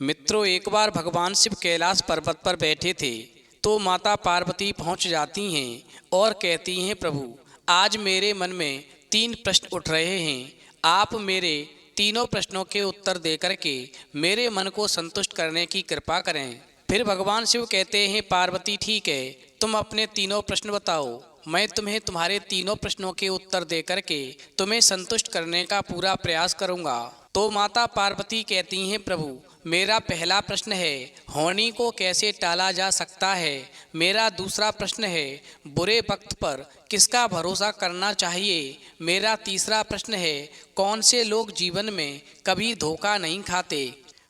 मित्रों, एक बार भगवान शिव कैलाश पर्वत पर बैठे थे तो माता पार्वती पहुंच जाती हैं और कहती हैं, प्रभु आज मेरे मन में 3 प्रश्न उठ रहे हैं। आप मेरे तीनों प्रश्नों के उत्तर देकर के मेरे मन को संतुष्ट करने की कृपा करें। फिर भगवान शिव कहते हैं, पार्वती ठीक है, तुम अपने तीनों प्रश्न बताओ, मैं तुम्हें तुम्हारे तीनों प्रश्नों के उत्तर देकर के तुम्हें संतुष्ट करने का पूरा प्रयास करूंगा। तो माता पार्वती कहती हैं, प्रभु मेरा पहला प्रश्न है, होनी को कैसे टाला जा सकता है। मेरा दूसरा प्रश्न है, बुरे वक्त पर किसका भरोसा करना चाहिए। मेरा तीसरा प्रश्न है, कौन से लोग जीवन में कभी धोखा नहीं खाते।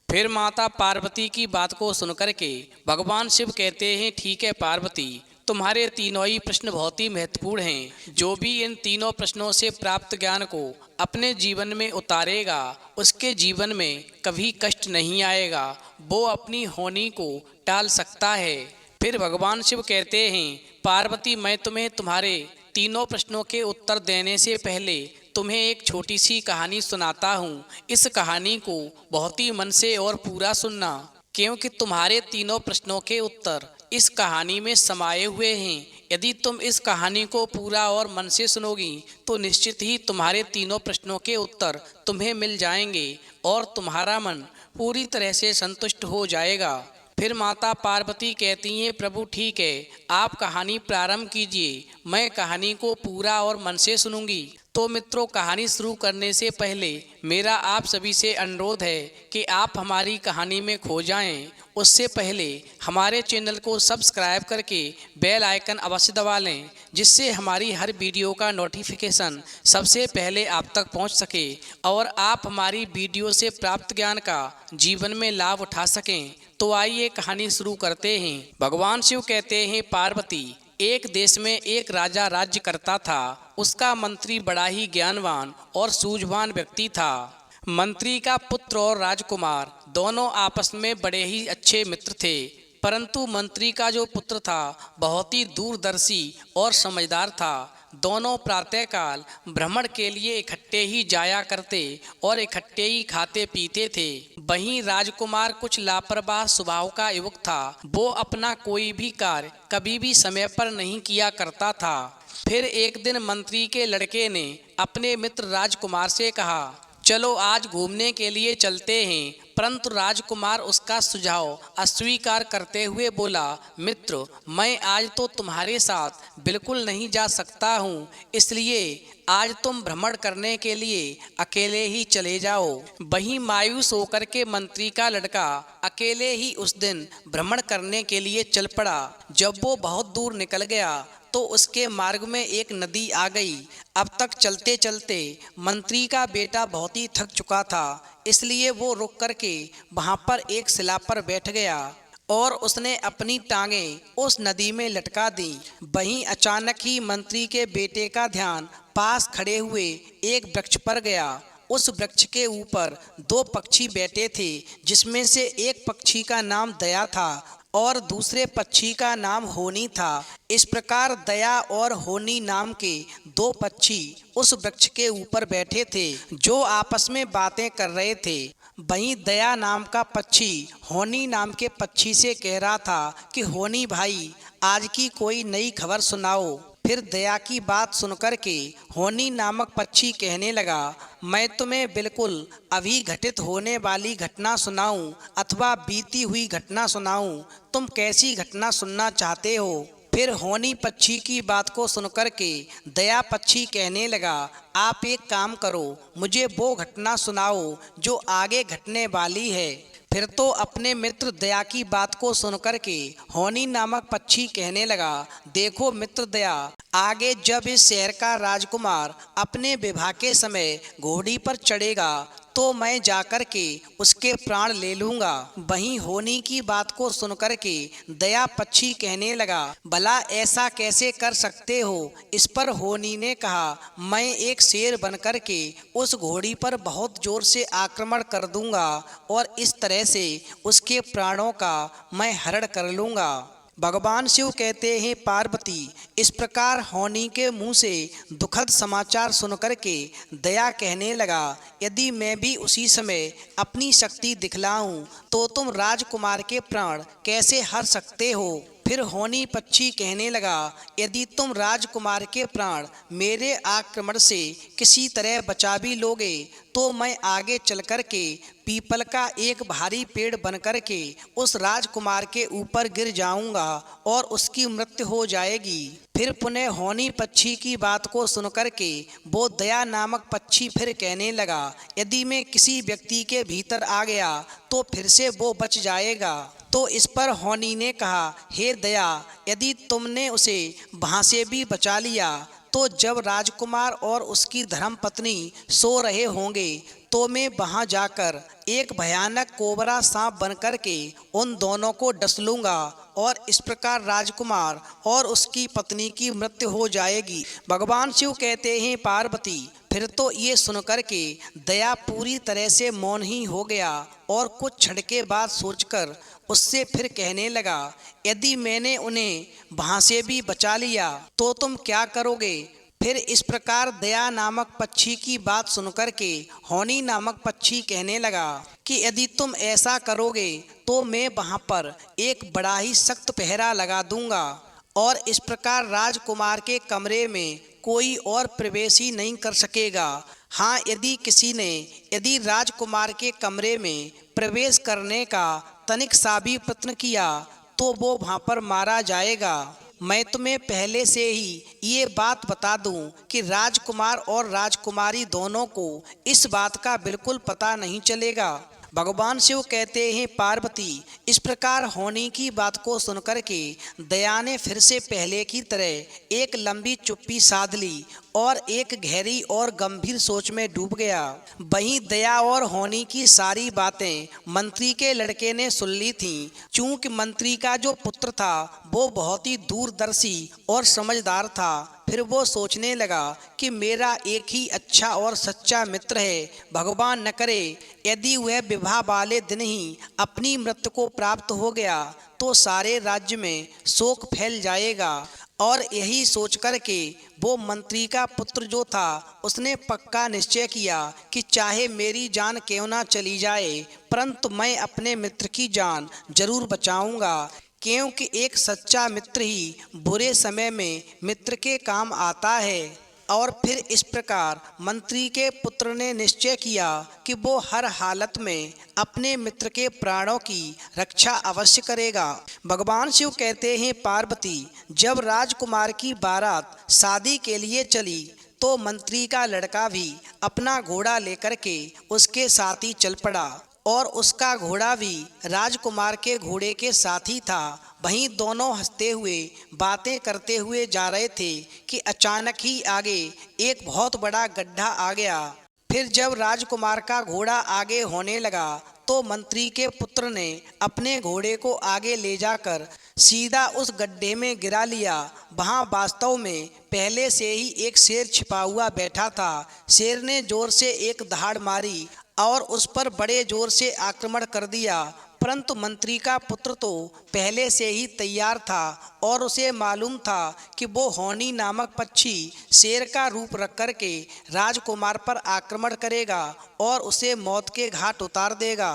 फिर माता पार्वती की बात को सुनकर के भगवान शिव कहते हैं, ठीक है पार्वती, तुम्हारे तीनों ही प्रश्न बहुत ही महत्वपूर्ण हैं। जो भी इन तीनों प्रश्नों से प्राप्त ज्ञान को अपने जीवन में उतारेगा उसके जीवन में कभी कष्ट नहीं आएगा, वो अपनी होनी को टाल सकता है। फिर भगवान शिव कहते हैं, पार्वती मैं तुम्हें तुम्हारे तीनों प्रश्नों के उत्तर देने से पहले तुम्हें एक छोटी सी कहानी सुनाता हूँ। इस कहानी को बहुत ही मन से और पूरा सुनना, क्योंकि तुम्हारे तीनों प्रश्नों के उत्तर इस कहानी में समाये हुए हैं। यदि तुम इस कहानी को पूरा और मन से सुनोगी तो निश्चित ही तुम्हारे तीनों प्रश्नों के उत्तर तुम्हें मिल जाएंगे और तुम्हारा मन पूरी तरह से संतुष्ट हो जाएगा। फिर माता पार्वती कहती हैं, प्रभु ठीक है, आप कहानी प्रारंभ कीजिए, मैं कहानी को पूरा और मन से सुनूंगी। तो मित्रों, कहानी शुरू करने से पहले मेरा आप सभी से अनुरोध है कि आप हमारी कहानी में खो जाएं। उससे पहले हमारे चैनल को सब्सक्राइब करके बेल आइकन अवश्य दबा लें, जिससे हमारी हर वीडियो का नोटिफिकेशन सबसे पहले आप तक पहुंच सके और आप हमारी वीडियो से प्राप्त ज्ञान का जीवन में लाभ उठा सकें। तो आइए कहानी शुरू करते हैं। भगवान शिव कहते हैं, पार्वती एक देश में एक राजा राज्य करता था। उसका मंत्री बड़ा ही ज्ञानवान और सूझवान व्यक्ति था। मंत्री का पुत्र और राजकुमार दोनों आपस में बड़े ही अच्छे मित्र थे, परंतु मंत्री का जो पुत्र था बहुत ही दूरदर्शी और समझदार था। दोनों प्रातःकाल भ्रमण के लिए इकट्ठे ही जाया करते और इकट्ठे ही खाते पीते थे। वहीं राजकुमार कुछ लापरवाह स्वभाव का युवक था। वो अपना कोई भी कार्य कभी भी समय पर नहीं किया करता था। फिर एक दिन मंत्री के लड़के ने अपने मित्र राजकुमार से कहा, चलो आज घूमने के लिए चलते हैं। परंतु राजकुमार उसका सुझाव अस्वीकार करते हुए बोला, मित्र मैं आज तो तुम्हारे साथ बिल्कुल नहीं जा सकता हूँ, इसलिए आज तुम भ्रमण करने के लिए अकेले ही चले जाओ। वहीं मायूस होकर के मंत्री का लड़का अकेले ही उस दिन भ्रमण करने के लिए चल पड़ा। जब वो बहुत दूर निकल गया तो उसके मार्ग में एक नदी आ गई। अब तक चलते चलते मंत्री का बेटा बहुत ही थक चुका था, इसलिए वो रुक करके वहाँ पर एक शिला पर बैठ गया और उसने अपनी टांगें उस नदी में लटका दी। वहीं अचानक ही मंत्री के बेटे का ध्यान पास खड़े हुए एक वृक्ष पर गया। उस वृक्ष के ऊपर 2 पक्षी बैठे थे, जिसमें से एक पक्षी का नाम दया था और दूसरे पक्षी का नाम होनी था। इस प्रकार दया और होनी नाम के 2 पक्षी उस वृक्ष के ऊपर बैठे थे, जो आपस में बातें कर रहे थे। वहीं दया नाम का पक्षी होनी नाम के पक्षी से कह रहा था कि होनी भाई, आज की कोई नई खबर सुनाओ। फिर दया की बात सुनकर के होनी नामक पक्षी कहने लगा, मैं तुम्हें बिल्कुल अभी घटित होने वाली घटना सुनाऊं अथवा बीती हुई घटना सुनाऊं, तुम कैसी घटना सुनना चाहते हो। फिर होनी पक्षी की बात को सुनकर के दया पक्षी कहने लगा, आप एक काम करो, मुझे वो घटना सुनाओ जो आगे घटने वाली है। फिर तो अपने मित्र दया की बात को सुनकर के होनी नामक पक्षी कहने लगा, देखो मित्र दया, आगे जब इस शहर का राजकुमार अपने विवाह के समय घोड़ी पर चढ़ेगा तो मैं जाकर के उसके प्राण ले लूँगा। वहीं होनी की बात को सुनकर के दया पक्षी कहने लगा, भला ऐसा कैसे कर सकते हो। इस पर होनी ने कहा, मैं एक शेर बनकर के उस घोड़ी पर बहुत जोर से आक्रमण कर दूंगा और इस तरह से उसके प्राणों का मैं हरण कर लूँगा। भगवान शिव कहते हैं पार्वती, इस प्रकार होनी के मुंह से दुखद समाचार सुनकर के दया कहने लगा, यदि मैं भी उसी समय अपनी शक्ति दिखलाऊं तो तुम राजकुमार के प्राण कैसे हर सकते हो। फिर होनी पक्षी कहने लगा, यदि तुम राजकुमार के प्राण मेरे आक्रमण से किसी तरह बचा भी लोगे तो मैं आगे चल कर के पीपल का एक भारी पेड़ बनकर के उस राजकुमार के ऊपर गिर जाऊंगा और उसकी मृत्यु हो जाएगी। फिर पुनः होनी पक्षी की बात को सुनकर के वो दया नामक पक्षी फिर कहने लगा, यदि मैं किसी व्यक्ति के भीतर आ गया तो फिर से वो बच जाएगा। तो इस पर होनी ने कहा, हे दया, यदि तुमने उसे वहाँ से भी बचा लिया तो जब राजकुमार और उसकी धर्मपत्नी सो रहे होंगे तो मैं वहाँ जाकर एक भयानक कोबरा सांप बनकर के उन दोनों को डस लूँगा और इस प्रकार राजकुमार और उसकी पत्नी की मृत्यु हो जाएगी। भगवान शिव कहते हैं पार्वती, फिर तो ये सुनकर के दया पूरी तरह से मौन ही हो गया और कुछ क्षण के बाद सोचकर उससे फिर कहने लगा, यदि मैंने उन्हें वहाँ से भी बचा लिया तो तुम क्या करोगे। फिर इस प्रकार दया नामक पक्षी की बात सुनकर के होनी नामक पक्षी कहने लगा कि यदि तुम ऐसा करोगे तो मैं वहाँ पर एक बड़ा ही सख्त पहरा लगा दूंगा और इस प्रकार राजकुमार के कमरे में कोई और प्रवेश ही नहीं कर सकेगा। हाँ, यदि राजकुमार के कमरे में प्रवेश करने का तनिक सा भी प्रयत्न किया तो वो वहाँ पर मारा जाएगा। मैं तुम्हें पहले से ही ये बात बता दूं कि राजकुमार और राजकुमारी दोनों को इस बात का बिल्कुल पता नहीं चलेगा। भगवान शिव कहते हैं पार्वती, इस प्रकार होनी की बात को सुनकर के दया ने फिर से पहले की तरह एक लंबी चुप्पी साध ली और एक गहरी और गंभीर सोच में डूब गया। वहीं दया और होनी की सारी बातें मंत्री के लड़के ने सुन ली थीं। चूंकि मंत्री का जो पुत्र था वो बहुत ही दूरदर्शी और समझदार था, फिर वो सोचने लगा कि मेरा एक ही अच्छा और सच्चा मित्र है। भगवान न करे यदि वह विवाह वाले दिन ही अपनी मृत्यु को प्राप्त हो गया तो सारे राज्य में शोक फैल जाएगा। और यही सोच कर के वो मंत्री का पुत्र जो था उसने पक्का निश्चय किया कि चाहे मेरी जान क्यों ना चली जाए परंतु मैं अपने मित्र की जान जरूर बचाऊंगा, क्योंकि एक सच्चा मित्र ही बुरे समय में मित्र के काम आता है। और फिर इस प्रकार मंत्री के पुत्र ने निश्चय किया कि वो हर हालत में अपने मित्र के प्राणों की रक्षा अवश्य करेगा। भगवान शिव कहते हैं पार्वती, जब राजकुमार की बारात शादी के लिए चली तो मंत्री का लड़का भी अपना घोड़ा लेकर के उसके साथ ही चल पड़ा और उसका घोड़ा भी राजकुमार के घोड़े के साथ ही था। वहीं दोनों हंसते हुए बातें करते हुए जा रहे थे कि अचानक ही आगे एक बहुत बड़ा गड्ढा आ गया। फिर जब राजकुमार का घोड़ा आगे होने लगा तो मंत्री के पुत्र ने अपने घोड़े को आगे ले जाकर सीधा उस गड्ढे में गिरा लिया। वहाँ वास्तव में पहले से ही एक शेर छिपा हुआ बैठा था। शेर ने जोर से एक दहाड़ मारी और उस पर बड़े जोर से आक्रमण कर दिया, परंतु मंत्री का पुत्र तो पहले से ही तैयार था और उसे मालूम था कि वो होनी नामक पक्षी शेर का रूप रख कर के राजकुमार पर आक्रमण करेगा और उसे मौत के घाट उतार देगा।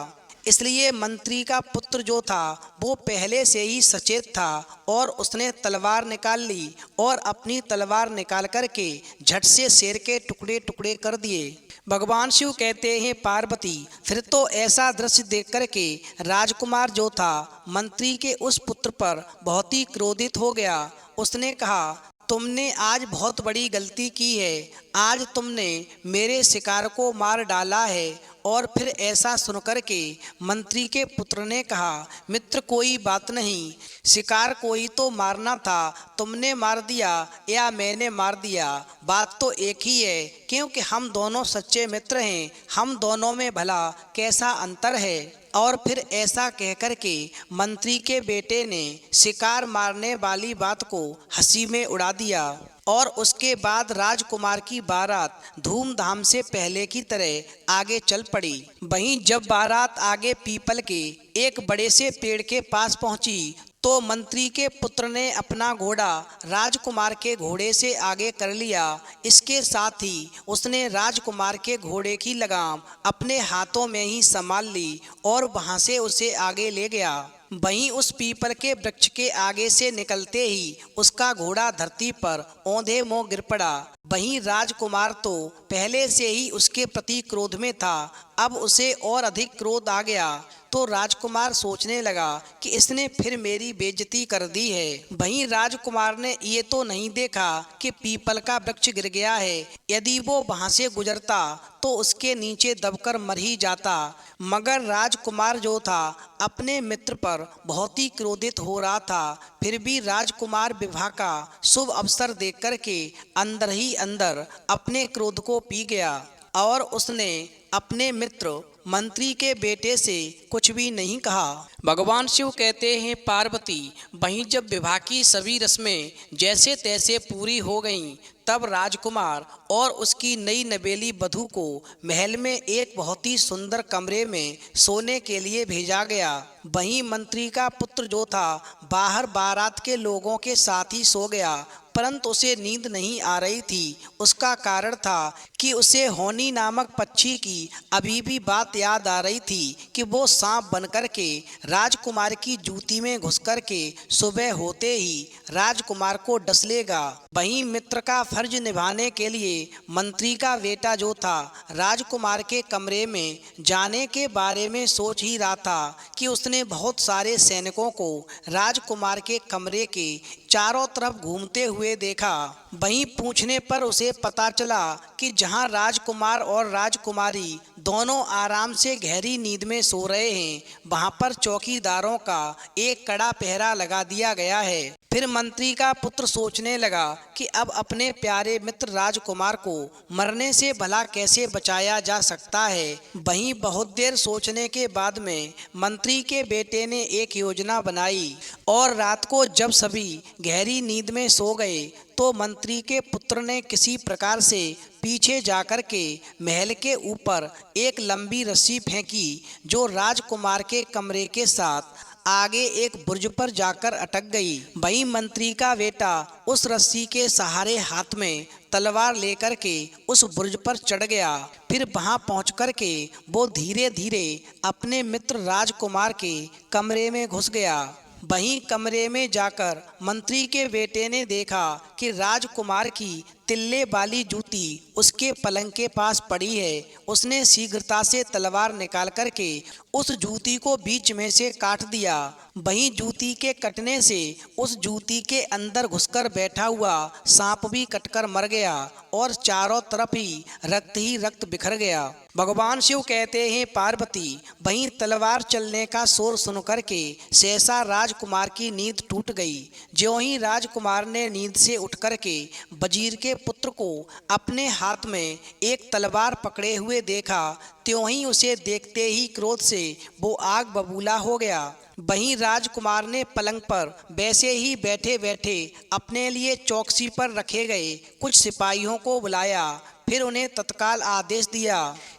इसलिए मंत्री का पुत्र जो था वो पहले से ही सचेत था और उसने तलवार निकाल ली और अपनी तलवार निकाल कर के झट से शेर के टुकड़े टुकड़े कर दिए। भगवान शिव कहते हैं पार्वती, फिर तो ऐसा दृश्य देख कर के राजकुमार जो था मंत्री के उस पुत्र पर बहुत ही क्रोधित हो गया। उसने कहा, तुमने आज बहुत बड़ी गलती की है। आज तुमने मेरे शिकार को मार डाला है। और फिर ऐसा सुनकर के मंत्री के पुत्र ने कहा, मित्र कोई बात नहीं, शिकार कोई तो मारना था, तुमने मार दिया या मैंने मार दिया, बात तो एक ही है, क्योंकि हम दोनों सच्चे मित्र हैं। हम दोनों में भला कैसा अंतर है। और फिर ऐसा कहकर के मंत्री के बेटे ने शिकार मारने वाली बात को हंसी में उड़ा दिया। और उसके बाद राजकुमार की बारात धूमधाम से पहले की तरह आगे चल पड़ी। वहीं जब बारात आगे पीपल के एक बड़े से पेड़ के पास पहुंची तो मंत्री के पुत्र ने अपना घोड़ा राजकुमार के घोड़े से आगे कर लिया। इसके साथ ही उसने राजकुमार के घोड़े की लगाम अपने हाथों में ही संभाल ली और वहां से उसे आगे ले गया। वहीं उस पीपल के वृक्ष के आगे से निकलते ही उसका घोड़ा धरती पर औंधे मुंह गिर पड़ा। वहीं राजकुमार तो पहले से ही उसके प्रति क्रोध में था, अब उसे और अधिक क्रोध आ गया। तो राजकुमार सोचने लगा कि इसने फिर मेरी बेइज्जती कर दी है। वहीं राजकुमार ने ये तो नहीं देखा कि पीपल का वृक्ष गिर गया है। यदि वो वहां से गुजरता तो उसके नीचे दबकर मर ही जाता। मगर राजकुमार जो था अपने मित्र पर बहुत ही क्रोधित हो रहा था। फिर भी राजकुमार विवाह का शुभ अवसर देख करके अंदर ही अंदर अपने क्रोध को पी गया और उसने अपने मित्र मंत्री के बेटे से कुछ भी नहीं कहा। भगवान शिव कहते हैं पार्वती, वहीं जब विवाह की सभी रस्में जैसे तैसे पूरी हो गईं, तब राजकुमार और उसकी नई नवेली वधू को महल में एक बहुत ही सुंदर कमरे में सोने के लिए भेजा गया। वहीं मंत्री का पुत्र जो था बाहर बारात के लोगों के साथ ही सो गया, परंतु उसे नींद नहीं आ रही थी। उसका कारण था कि उसे होनी नामक पक्षी की अभी भी बात याद आ रही थी कि वो सांप बनकर के राजकुमार की जूती में घुस कर के सुबह होते ही राजकुमार को डस लेगा। वहीं मित्र का फर्ज निभाने के लिए मंत्री का बेटा जो था राजकुमार के कमरे में जाने के बारे में सोच ही रहा था कि उसने बहुत सारे सैनिकों को राजकुमार के कमरे के चारों तरफ घूमते हुए देखा। वहीं पूछने पर उसे पता चला कि जहां राजकुमार और राजकुमारी दोनों आराम से गहरी नींद में सो रहे हैं, वहां पर चौकीदारों का एक कड़ा पहरा लगा दिया गया है। फिर मंत्री का पुत्र सोचने लगा कि अब अपने प्यारे मित्र राजकुमार को मरने से भला कैसे बचाया जा सकता है। वहीं बहुत देर सोचने के बाद में मंत्री के बेटे ने एक योजना बनाई और रात को जब सभी गहरी नींद में सो गए तो मंत्री के पुत्र ने किसी प्रकार से पीछे जाकर के महल के ऊपर एक लंबी रस्सी फेंकी जो राजकुमार के कमरे के साथ आगे एक बुर्ज पर जाकर अटक गई। वहीं मंत्री का बेटा उस रस्सी के सहारे हाथ में तलवार लेकर के उस बुर्ज पर चढ़ गया। फिर वहां पहुंच कर के वो धीरे धीरे अपने मित्र राजकुमार के कमरे में घुस गया। वहीं कमरे में जाकर मंत्री के बेटे ने देखा कि राजकुमार की तिल्ले वाली जूती उसके पलंग के पास पड़ी है। उसने शीघ्रता से तलवार निकाल करके उस जूती को बीच में से काट दिया। वहीं जूती के कटने से उस जूती के अंदर घुसकर बैठा हुआ सांप भी कटकर मर गया और चारों तरफ ही रक्त बिखर गया। भगवान शिव कहते हैं पार्वती, वहीं तलवार चलने का शोर सुन करके सहसा राजकुमार की नींद टूट गई। ज्यों ही राजकुमार ने नींद से उठ करके वजीर के पुत्र को अपने हाथ में एक तलवार पकड़े हुए देखा, त्यों ही उसे देखते ही क्रोध से वो आग बबूला हो गया। वहीं राजकुमार ने पलंग पर वैसे ही बैठे बैठे अपने लिए चौकसी पर रखे गए कुछ सिपाहियों को बुलाया। फिर उन्हें तत्काल आदेश दिया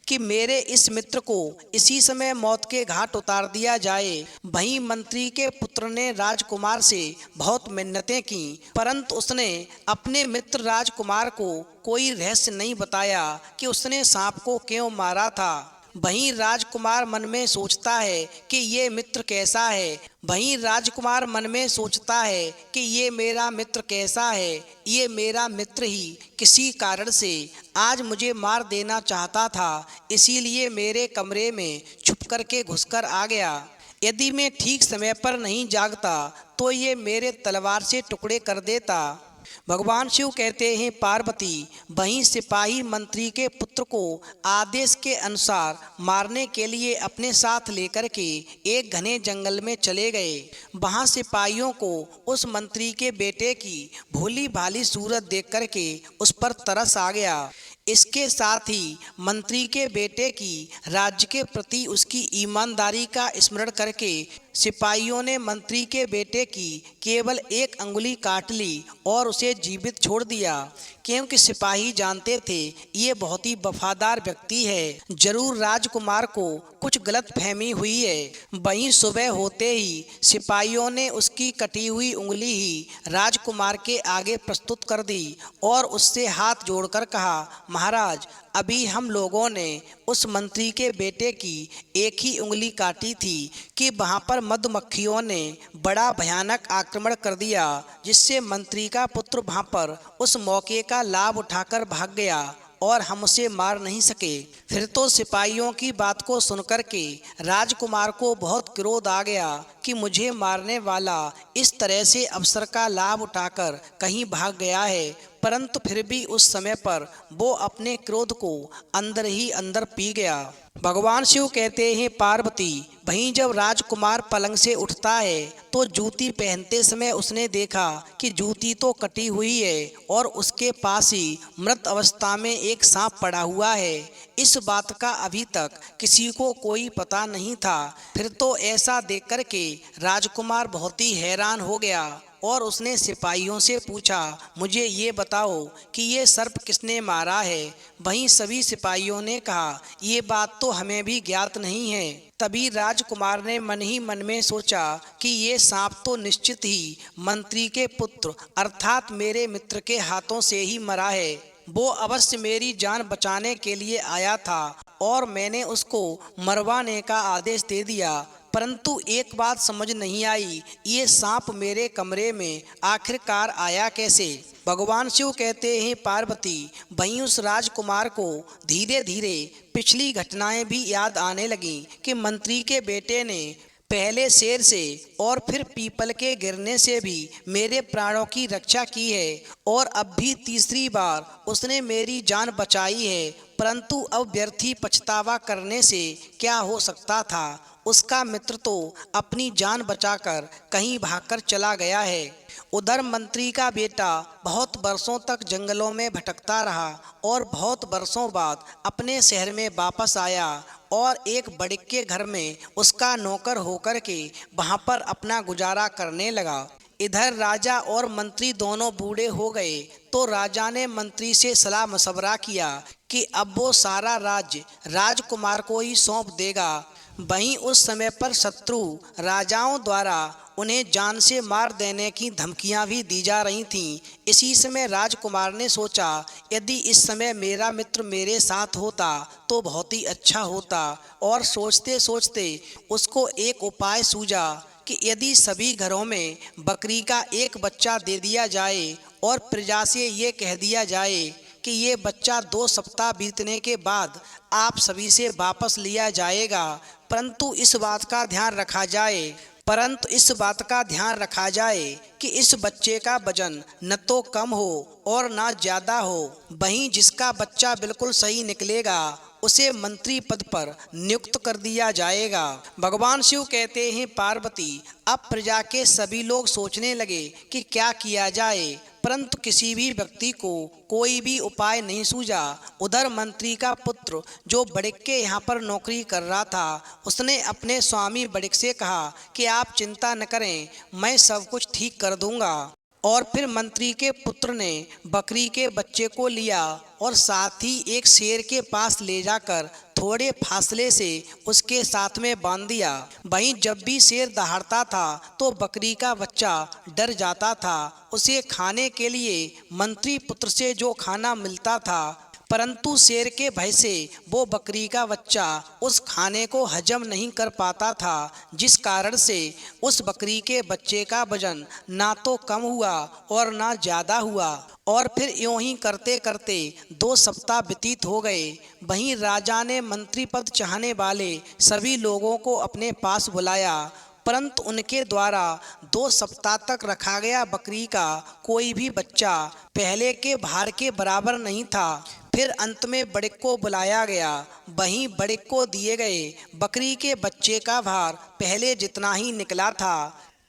कि मेरे इस मित्र को इसी समय मौत के घाट उतार दिया जाए। वहीं मंत्री के पुत्र ने राजकुमार से बहुत मिन्नतें की, परंतु उसने अपने मित्र राजकुमार को कोई रहस्य नहीं बताया कि उसने सांप को क्यों मारा था। वहीं राजकुमार मन में सोचता है कि ये मित्र कैसा है। वहीं राजकुमार मन में सोचता है कि ये मेरा मित्र कैसा है। ये मेरा मित्र ही किसी कारण से आज मुझे मार देना चाहता था, इसीलिए मेरे कमरे में छुप करके घुसकर आ गया। यदि मैं ठीक समय पर नहीं जागता तो ये मेरे तलवार से टुकड़े कर देता। भगवान शिव कहते हैं पार्वती, वहीं सिपाही मंत्री के पुत्र को आदेश के अनुसार मारने के लिए अपने साथ लेकर के एक घने जंगल में चले गए। वहां सिपाहियों को उस मंत्री के बेटे की भोली भाली सूरत देख करके उस पर तरस आ गया। इसके साथ ही मंत्री के बेटे की राज्य के प्रति उसकी ईमानदारी का स्मरण करके सिपाहियों ने मंत्री के बेटे की केवल एक अंगुली काट ली और उसे जीवित छोड़ दिया, क्योंकि सिपाही जानते थे ये बहुत ही वफादार व्यक्ति है, जरूर राजकुमार को कुछ गलत फहमी हुई है। वहीं सुबह होते ही सिपाहियों ने उसकी कटी हुई उंगली ही राजकुमार के आगे प्रस्तुत कर दी और उससे हाथ जोड़कर कहा, महाराज, अभी हम लोगों ने उस मंत्री के बेटे की एक ही उंगली काटी थी कि वहाँ पर मधुमक्खियों ने बड़ा भयानक आक्रमण कर दिया, जिससे मंत्री का पुत्र वहाँ पर उस मौके का लाभ उठाकर भाग गया और हम उसे मार नहीं सके। फिर तो सिपाहियों की बात को सुनकर के राजकुमार को बहुत क्रोध आ गया कि मुझे मारने वाला इस तरह से अवसर का लाभ उठाकर कहीं भाग गया है, परंतु फिर भी उस समय पर वो अपने क्रोध को अंदर ही अंदर पी गया। भगवान शिव कहते हैं, पार्वती, वहीं जब राजकुमार पलंग से उठता है तो जूती पहनते समय उसने देखा कि जूती तो कटी हुई है और उसके पास ही मृत अवस्था में एक सांप पड़ा हुआ है। इस बात का अभी तक किसी को कोई पता नहीं था। फिर तो ऐसा देख कर के राजकुमार बहुत ही हैरान हो गया और उसने सिपाहियों से पूछा, मुझे ये बताओ कि ये सर्प किसने मारा है। वहीं सभी सिपाहियों ने कहा, ये बात तो हमें भी ज्ञात नहीं है। तभी राजकुमार ने मन ही मन में सोचा कि ये सांप तो निश्चित ही मंत्री के पुत्र अर्थात मेरे मित्र के हाथों से ही मरा है। वो अवश्य मेरी जान बचाने के लिए आया था और मैंने उसको मरवाने का आदेश दे दिया, परंतु एक बात समझ नहीं आई, ये सांप मेरे कमरे में आखिरकार आया कैसे। भगवान शिव कहते हैं, पार्वती, वहीं उस राजकुमार को धीरे धीरे पिछली घटनाएं भी याद आने लगीं कि मंत्री के बेटे ने पहले शेर से और फिर पीपल के गिरने से भी मेरे प्राणों की रक्षा की है और अब भी तीसरी बार उसने मेरी जान बचाई है, परंतु अब व्यर्थी पछतावा करने से क्या हो सकता था। उसका मित्र तो अपनी जान बचाकर कहीं भागकर चला गया है। उधर मंत्री का बेटा बहुत बरसों तक जंगलों में भटकता रहा और बहुत बरसों बाद अपने शहर में वापस आया और एक बड़े के घर में उसका नौकर होकर के वहाँ पर अपना गुजारा करने लगा। इधर राजा और मंत्री दोनों बूढ़े हो गए तो राजा ने मंत्री से सलाह मशवरा किया कि अब वो सारा राज्य राजकुमार को ही सौंप देगा। वहीं उस समय पर शत्रु राजाओं द्वारा उन्हें जान से मार देने की धमकियां भी दी जा रही थीं। इसी समय राजकुमार ने सोचा, यदि इस समय मेरा मित्र मेरे साथ होता तो बहुत ही अच्छा होता, और सोचते सोचते उसको एक उपाय सूझा कि यदि सभी घरों में बकरी का एक बच्चा दे दिया जाए और प्रजा से ये कह दिया जाए कि ये बच्चा 2 सप्ताह बीतने के बाद आप सभी से वापस लिया जाएगा, परंतु इस बात का ध्यान रखा जाए कि इस बच्चे का वजन न तो कम हो और ना ज़्यादा हो। वहीं जिसका बच्चा बिल्कुल सही निकलेगा उसे मंत्री पद पर नियुक्त कर दिया जाएगा। भगवान शिव कहते हैं, पार्वती, अब प्रजा के सभी लोग सोचने लगे कि क्या किया जाए, परंतु किसी भी व्यक्ति को कोई भी उपाय नहीं सूझा। उधर मंत्री का पुत्र जो बड़िक के यहाँ पर नौकरी कर रहा था, उसने अपने स्वामी बड़िक से कहा कि आप चिंता न करें, मैं सब कुछ ठीक कर दूंगा। और फिर मंत्री के पुत्र ने बकरी के बच्चे को लिया और साथ ही एक शेर के पास ले जाकर थोड़े फासले से उसके साथ में बांध दिया। वहीं जब भी शेर दहाड़ता था तो बकरी का बच्चा डर जाता था। उसे खाने के लिए मंत्री पुत्र से जो खाना मिलता था, परंतु शेर के भय से वो बकरी का बच्चा उस खाने को हजम नहीं कर पाता था, जिस कारण से उस बकरी के बच्चे का वजन ना तो कम हुआ और ना ज़्यादा हुआ। और फिर यूं ही करते करते 2 सप्ताह व्यतीत हो गए। वहीं राजा ने मंत्री पद चाहने वाले सभी लोगों को अपने पास बुलाया, परंतु उनके द्वारा 2 सप्ताह तक रखा गया बकरी का कोई भी बच्चा पहले के भार के बराबर नहीं था। फिर अंत में बड़िक को बुलाया गया। वहीं बड़िक को दिए गए बकरी के बच्चे का भार पहले जितना ही निकला था,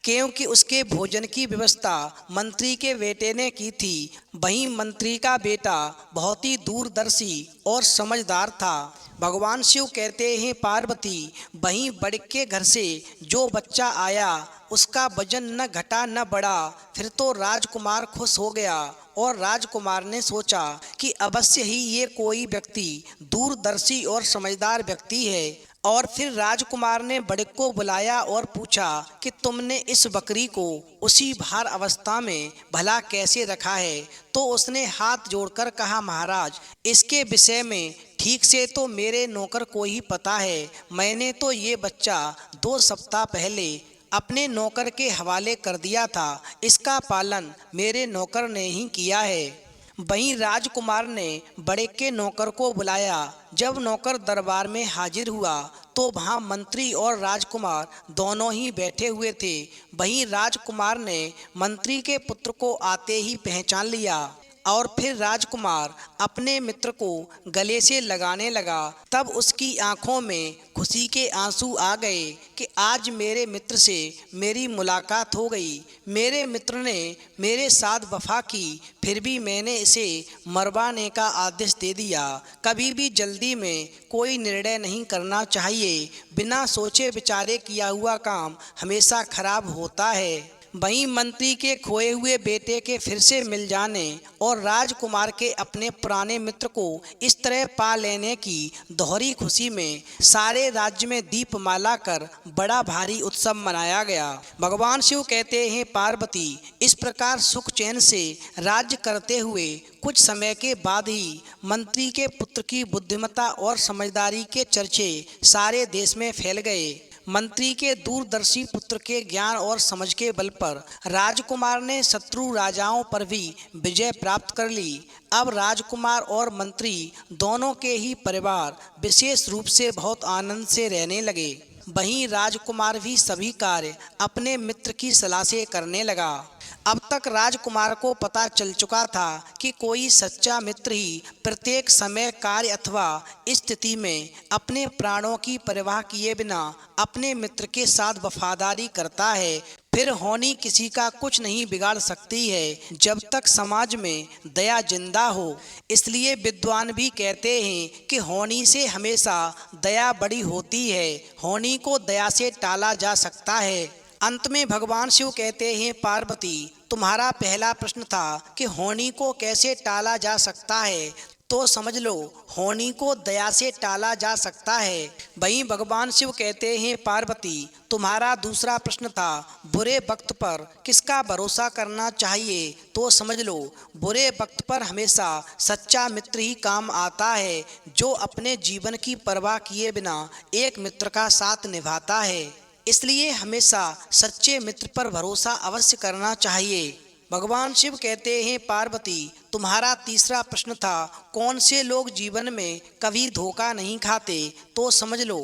क्योंकि उसके भोजन की व्यवस्था मंत्री के बेटे ने की थी। वहीं मंत्री का बेटा बहुत ही दूरदर्शी और समझदार था। भगवान शिव कहते हैं पार्वती, वहीं बड़े के घर से जो बच्चा आया उसका वजन न घटा न बढ़ा। फिर तो राजकुमार खुश हो गया और राजकुमार ने सोचा कि अवश्य ही ये कोई व्यक्ति दूरदर्शी और समझदार व्यक्ति है। और फिर राजकुमार ने बड़े को बुलाया और पूछा कि तुमने इस बकरी को उसी भार अवस्था में भला कैसे रखा है। तो उसने हाथ जोड़कर कहा, महाराज, इसके विषय में ठीक से तो मेरे नौकर को ही पता है। मैंने तो ये बच्चा 2 सप्ताह पहले अपने नौकर के हवाले कर दिया था। इसका पालन मेरे नौकर ने ही किया है। वहीं राजकुमार ने बड़े के नौकर को बुलाया। जब नौकर दरबार में हाजिर हुआ तो वहाँ मंत्री और राजकुमार दोनों ही बैठे हुए थे। वहीं राजकुमार ने मंत्री के पुत्र को आते ही पहचान लिया और फिर राजकुमार अपने मित्र को गले से लगाने लगा। तब उसकी आंखों में खुशी के आंसू आ गए कि आज मेरे मित्र से मेरी मुलाकात हो गई। मेरे मित्र ने मेरे साथ वफा की, फिर भी मैंने इसे मरवाने का आदेश दे दिया। कभी भी जल्दी में कोई निर्णय नहीं करना चाहिए। बिना सोचे विचारे किया हुआ काम हमेशा खराब होता है। वहीं मंत्री के खोए हुए बेटे के फिर से मिल जाने और राजकुमार के अपने पुराने मित्र को इस तरह पा लेने की दोहरी खुशी में सारे राज्य में दीपमाला कर बड़ा भारी उत्सव मनाया गया। भगवान शिव कहते हैं पार्वती, इस प्रकार सुख चैन से राज्य करते हुए कुछ समय के बाद ही मंत्री के पुत्र की बुद्धिमत्ता और समझदारी के चर्चे सारे देश में फैल गए। मंत्री के दूरदर्शी पुत्र के ज्ञान और समझ के बल पर राजकुमार ने शत्रु राजाओं पर भी विजय प्राप्त कर ली। अब राजकुमार और मंत्री दोनों के ही परिवार विशेष रूप से बहुत आनंद से रहने लगे। वहीं राजकुमार भी सभी कार्य अपने मित्र की सलाह से करने लगा। अब तक राजकुमार को पता चल चुका था कि कोई सच्चा मित्र ही प्रत्येक समय, कार्य अथवा स्थिति में अपने प्राणों की परवाह किए बिना अपने मित्र के साथ वफादारी करता है। फिर होनी किसी का कुछ नहीं बिगाड़ सकती है जब तक समाज में दया जिंदा हो। इसलिए विद्वान भी कहते हैं कि होनी से हमेशा दया बड़ी होती है। होनी को दया से टाला जा सकता है। अंत में भगवान शिव कहते हैं पार्वती, तुम्हारा पहला प्रश्न था कि होनी को कैसे टाला जा सकता है, तो समझ लो होनी को दया से टाला जा सकता है। वहीं भगवान शिव कहते हैं पार्वती, तुम्हारा दूसरा प्रश्न था बुरे वक्त पर किसका भरोसा करना चाहिए, तो समझ लो बुरे वक्त पर हमेशा सच्चा मित्र ही काम आता है, जो अपने जीवन की परवाह किए बिना एक मित्र का साथ निभाता है। इसलिए हमेशा सच्चे मित्र पर भरोसा अवश्य करना चाहिए। भगवान शिव कहते हैं पार्वती, तुम्हारा तीसरा प्रश्न था कौन से लोग जीवन में कभी धोखा नहीं खाते, तो समझ लो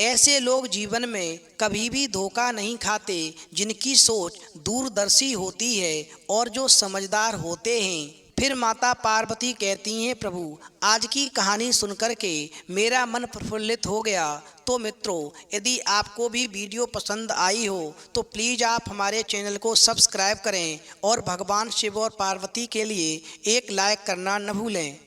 ऐसे लोग जीवन में कभी भी धोखा नहीं खाते जिनकी सोच दूरदर्शी होती है और जो समझदार होते हैं। फिर माता पार्वती कहती हैं प्रभु, आज की कहानी सुनकर के मेरा मन प्रफुल्लित हो गया। तो मित्रों, यदि आपको भी वीडियो पसंद आई हो तो प्लीज़ आप हमारे चैनल को सब्सक्राइब करें और भगवान शिव और पार्वती के लिए एक लाइक करना न भूलें।